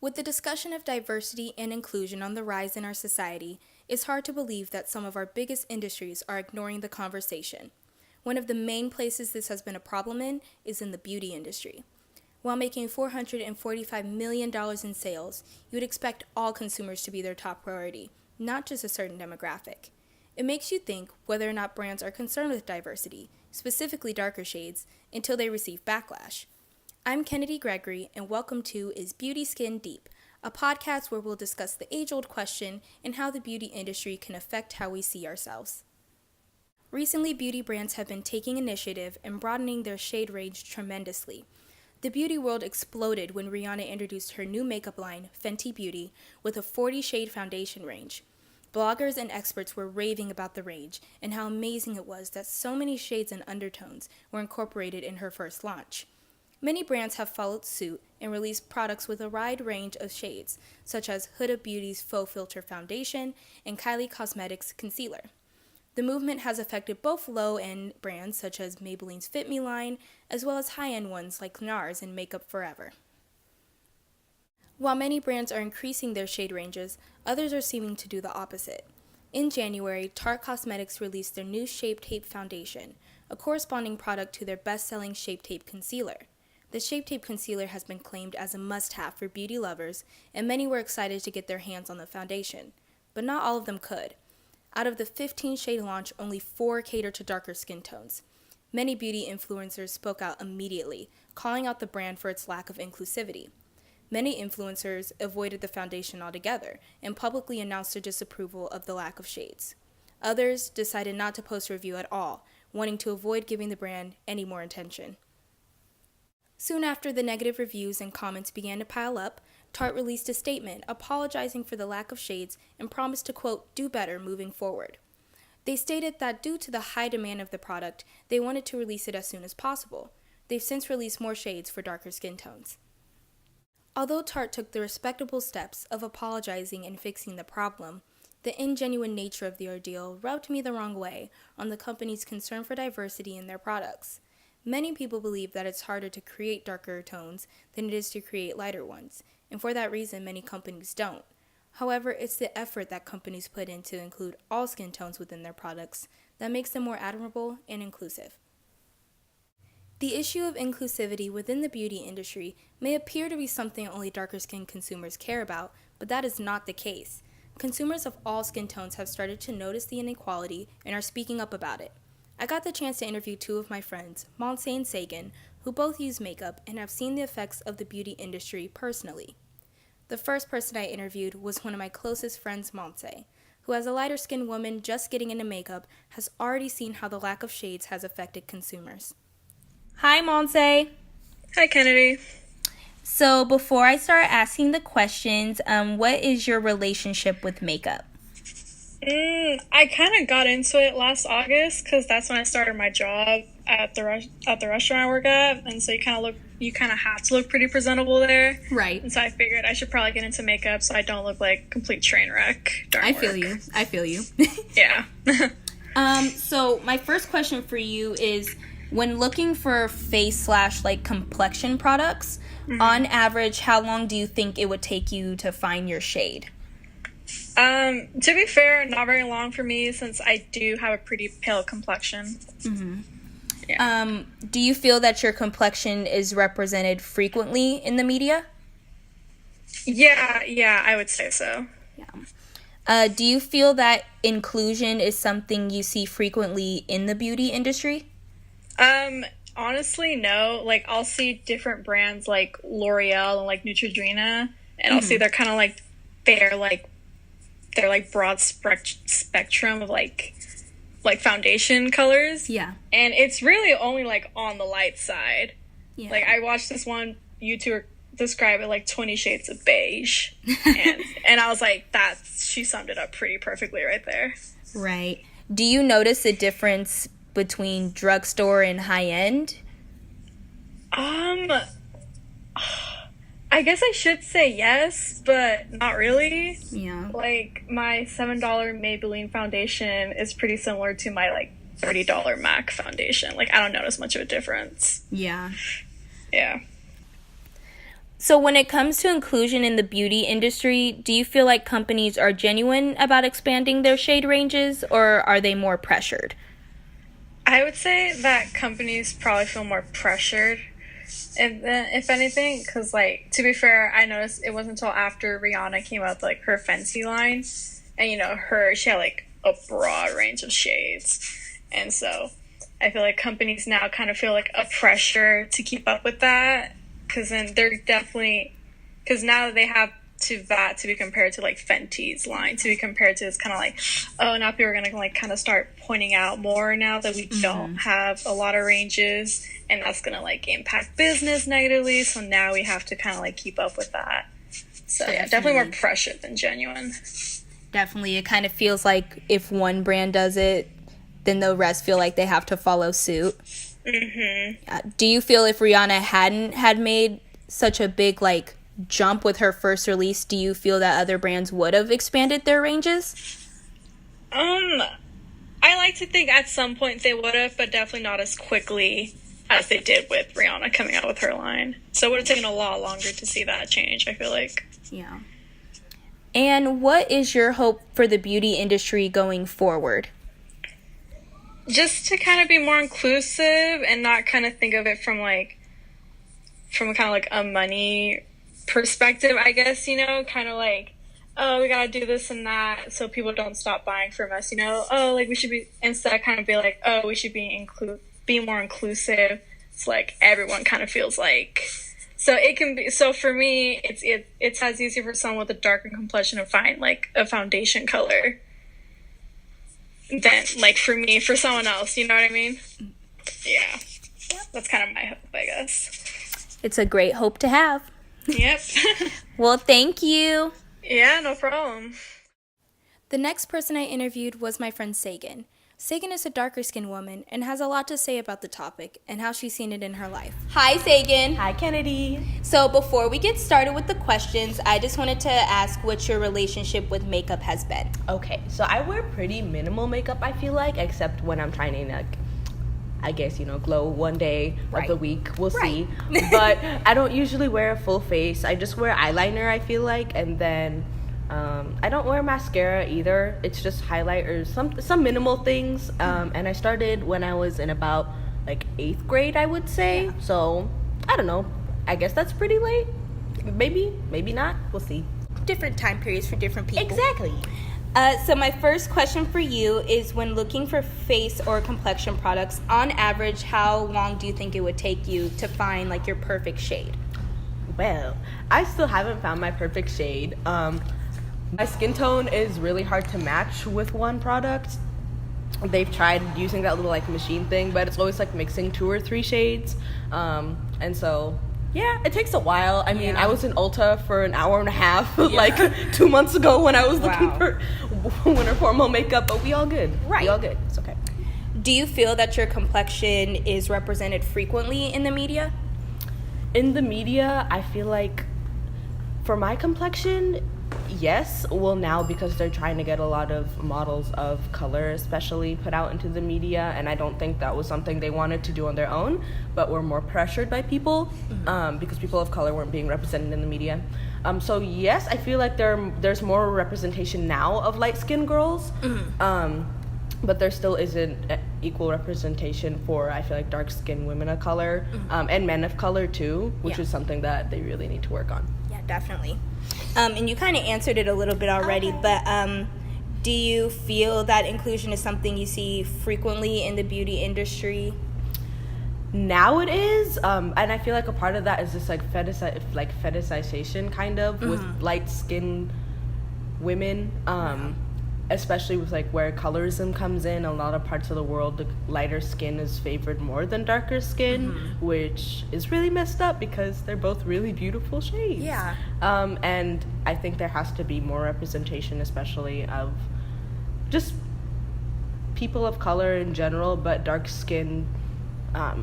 With the discussion of diversity and inclusion on the rise in our society, it's hard to believe that some of our biggest industries are ignoring the conversation. One of the main places this has been a problem in is in the beauty industry. While making $445 million in sales, you would expect all consumers to be their top priority, not just a certain demographic. It makes you think whether or not brands are concerned with diversity, specifically darker shades, until they receive backlash. I'm Kennedy Gregory, and welcome to Is Beauty Skin Deep, a podcast where we'll discuss the age-old question and how the beauty industry can affect how we see ourselves. Recently, beauty brands have been taking initiative and broadening their shade range tremendously. The beauty world exploded when Rihanna introduced her new makeup line, Fenty Beauty, with a 40-shade foundation range. Bloggers and experts were raving about the range and how amazing it was that so many shades and undertones were incorporated in her first launch. Many brands have followed suit and released products with a wide range of shades, such as Huda Beauty's Faux Filter Foundation and Kylie Cosmetics Concealer. The movement has affected both low-end brands such as Maybelline's Fit Me line, as well as high-end ones like NARS and Makeup Forever. While many brands are increasing their shade ranges, others are seeming to do the opposite. In January, Tarte Cosmetics released their new Shape Tape Foundation, a corresponding product to their best-selling Shape Tape Concealer. The Shape Tape Concealer has been claimed as a must-have for beauty lovers, and many were excited to get their hands on the foundation. But not all of them could. Out of the 15-shade launch, only 4 cater to darker skin tones. Many beauty influencers spoke out immediately, calling out the brand for its lack of inclusivity. Many influencers avoided the foundation altogether and publicly announced their disapproval of the lack of shades. Others decided not to post a review at all, wanting to avoid giving the brand any more attention. Soon after the negative reviews and comments began to pile up, Tarte released a statement apologizing for the lack of shades and promised to, quote, do better moving forward. They stated that due to the high demand of the product, they wanted to release it as soon as possible. They've since released more shades for darker skin tones. Although Tarte took the respectable steps of apologizing and fixing the problem, the ingenuine nature of the ordeal rubbed me the wrong way on the company's concern for diversity in their products. Many people believe that it's harder to create darker tones than it is to create lighter ones, and for that reason many companies don't. However, it's the effort that companies put in to include all skin tones within their products that makes them more admirable and inclusive. The issue of inclusivity within the beauty industry may appear to be something only darker skin consumers care about, but that is not the case. Consumers of all skin tones have started to notice the inequality and are speaking up about it. I got the chance to interview 2 of my friends, Monse and Sagan, who both use makeup and have seen the effects of the beauty industry personally. The first person I interviewed was one of my closest friends, Monse, who as a lighter-skinned woman just getting into makeup has already seen how the lack of shades has affected consumers. Hi, Monse. Hi, Kennedy. So before I start asking the questions, what is your relationship with makeup? I kind of got into it last August because that's when I started my job at the restaurant I work at, and so you kind of have to look pretty presentable there, Right? And so I figured I should probably get into makeup so I don't look like complete train wreck during work. I feel you. Yeah. So my first question for you is, when looking for face/like complexion products, on average, how long do you think it would take you to find your shade? To be fair, not very long for me since I do have a pretty pale complexion. Mm-hmm. Yeah. Do you feel that your complexion is represented frequently in the media? Yeah, I would say so. Yeah. Do you feel that inclusion is something you see frequently in the beauty industry? Honestly, no. Like, I'll see different brands like L'Oreal and like Neutrogena, and I'll see they're kind of like they're broad spectrum of like foundation colors. Yeah. And it's really only like on the light side. Yeah. Like, I watched this one YouTuber describe it like 20 shades of beige, and I was like, she summed it up pretty perfectly right there. Right. Do you notice a difference between drugstore and high-end? I guess I should say yes, but not really. Yeah. Like, my $7 Maybelline foundation is pretty similar to my, like, $30 MAC foundation. Like, I don't notice much of a difference. Yeah. Yeah. So when it comes to inclusion in the beauty industry, do you feel like companies are genuine about expanding their shade ranges, or are they more pressured? I would say that companies probably feel more pressured, if anything, because, like, to be fair, I noticed it wasn't until after Rihanna came out with, like, her Fenty line, and, she had, like, a broad range of shades, and so I feel like companies now kind of feel like a pressure to keep up with that, because then because now they have that to be compared to, like, Fenty's line, to be compared to, it's kind of like, oh, now people are going to, like, kind of start pointing out more now that we don't have a lot of ranges, and that's going to, like, impact business negatively, so now we have to kind of, like, keep up with that. So, yeah, definitely more pressure than genuine. Definitely. It kind of feels like if one brand does it, then the rest feel like they have to follow suit. Mm-hmm. Do you feel if Rihanna hadn't had made such a big, like, jump with her first release, do you feel that other brands would have expanded their ranges? I like to think at some point they would have, but definitely not as quickly as they did with Rihanna coming out with her line. So it would have taken a lot longer to see that change, I feel like. Yeah. And what is your hope for the beauty industry going forward? Just to kind of be more inclusive and not kind of think of it from kind of like a money perspective, I guess, kind of like, oh, we gotta do this and that so people don't stop buying from us, oh, like we should be, instead kind of be like, oh, we should be more inclusive, so like everyone kind of feels like, so it can be, so for me it's as easy for someone with a darker complexion to find like a foundation color than like for someone else, you know what I mean? Yeah, that's kind of my hope, I guess. It's a great hope to have. Yep. Well, thank you. Yeah, no problem. The next person I interviewed was my friend Sagan. Sagan is a darker skinned woman and has a lot to say about the topic and how she's seen it in her life. Hi, Sagan. Hi, Kennedy. So before we get started with the questions, I just wanted to ask what your relationship with makeup has been. Okay, so I wear pretty minimal makeup, I feel like, except when I'm trying to, like, I guess, glow one day of the week. We'll see. But I don't usually wear a full face. I just wear eyeliner, I feel like, and then I don't wear mascara either. It's just highlight or some minimal things. And I started when I was in about, like, 8th grade, I would say. Yeah. So, I don't know. I guess that's pretty late. Maybe not. We'll see. Different time periods for different people. Exactly. So my first question for you is, when looking for face or complexion products, on average, how long do you think it would take you to find, like, your perfect shade? Well, I still haven't found my perfect shade. My skin tone is really hard to match with one product. They've tried using that little, like, machine thing, but it's always, like, mixing 2 or 3 shades. And so, yeah, it takes a while. I mean, I was in Ulta for an hour and a half, like, 2 months ago when I was looking for winter formal makeup, but we all good. Right. We all good. It's okay. Do you feel that your complexion is represented frequently in the media? In the media, I feel like for my complexion, yes. Well, now because they're trying to get a lot of models of color especially put out into the media, and I don't think that was something they wanted to do on their own, but were more pressured by people, because people of color weren't being represented in the media. So yes, I feel like there's more representation now of light-skinned girls, but there still isn't equal representation for, I feel like, dark-skinned women of color, and men of color too, which is something that they really need to work on. Yeah, definitely. And you kind of answered it a little bit already, but do you feel that inclusion is something you see frequently in the beauty industry? Now it is, and I feel like a part of that is this fetishization kind of with light-skinned women, especially with, like, where colorism comes in. A lot of parts of the world, the lighter skin is favored more than darker skin, which is really messed up because they're both really beautiful shades. Yeah. And I think there has to be more representation, especially of just people of color in general, but dark skin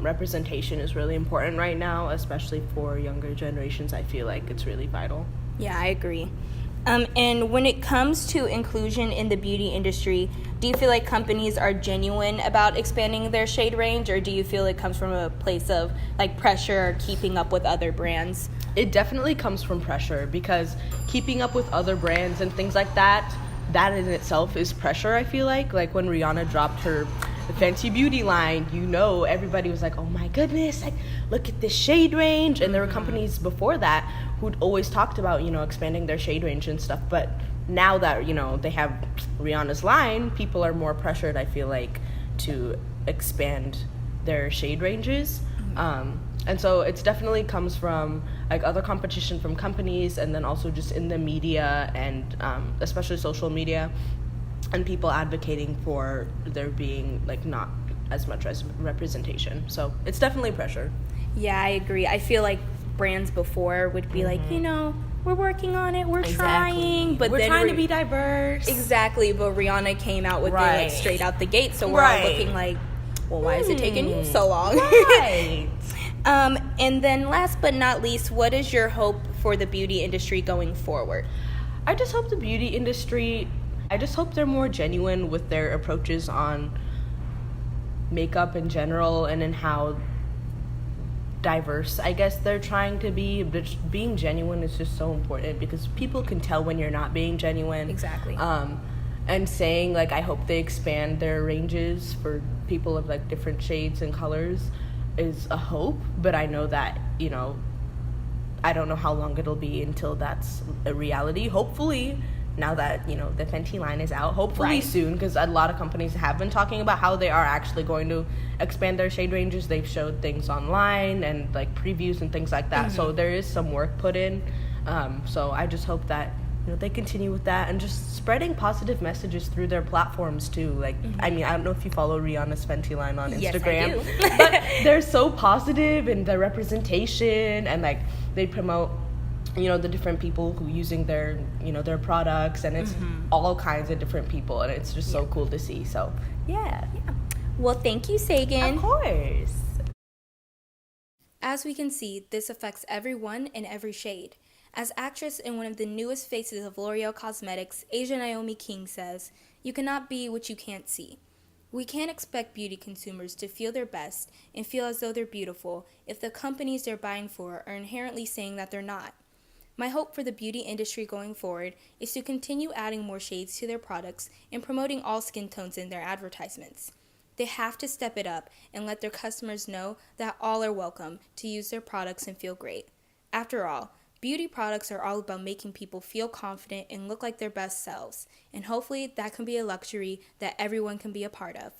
representation is really important right now, especially for younger generations. I feel like it's really vital. Yeah, I agree. And when it comes to inclusion in the beauty industry, do you feel like companies are genuine about expanding their shade range, or do you feel it comes from a place of, like, pressure or keeping up with other brands? It definitely comes from pressure, because keeping up with other brands and things like that, that in itself is pressure, I feel like. Like when Rihanna dropped her Fenty Beauty line, everybody was like, oh my goodness, like look at this shade range. And there were companies before that who'd always talked about, expanding their shade range and stuff. But now that, they have Rihanna's line, people are more pressured, I feel like, to expand their shade ranges. And so it's definitely comes from like other competition from companies, and then also just in the media, and especially social media, and people advocating for there being like not as much as representation. So it's definitely pressure. Yeah, I agree. I feel like brands before would be like, we're working on it, we're trying, but we're then trying to be diverse. Exactly, but Rihanna came out with it like straight out the gate, so we're all looking like, well, why is it taking you so long? Right. And then last but not least, what is your hope for the beauty industry going forward? I just hope they're more genuine with their approaches on makeup in general, and in how diverse, I guess, they're trying to be. But being genuine is just so important, because people can tell when you're not being genuine. Exactly. And saying like, I hope they expand their ranges for people of like different shades and colors is a hope, but I know that, I don't know how long it'll be until that's a reality. Hopefully, now that, the Fenty line is out, hopefully soon, because a lot of companies have been talking about how they are actually going to expand their shade ranges. They've showed things online and like previews and things like that. So there is some work put in. So I just hope that they continue with that, and just spreading positive messages through their platforms too. Like, I mean, I don't know if you follow Rihanna's Fenty line on Instagram. Yes, I do. But they're so positive in their representation, and like they promote, the different people who using their, their products, and it's all kinds of different people, and it's just so cool to see. So, yeah. Well, thank you, Sagan. Of course. As we can see, this affects everyone in every shade. As actress and one of the newest faces of L'Oreal Cosmetics, Asia Naomi King says, "You cannot be what you can't see." We can't expect beauty consumers to feel their best and feel as though they're beautiful if the companies they're buying for are inherently saying that they're not. My hope for the beauty industry going forward is to continue adding more shades to their products and promoting all skin tones in their advertisements. They have to step it up and let their customers know that all are welcome to use their products and feel great. After all, beauty products are all about making people feel confident and look like their best selves, and hopefully that can be a luxury that everyone can be a part of.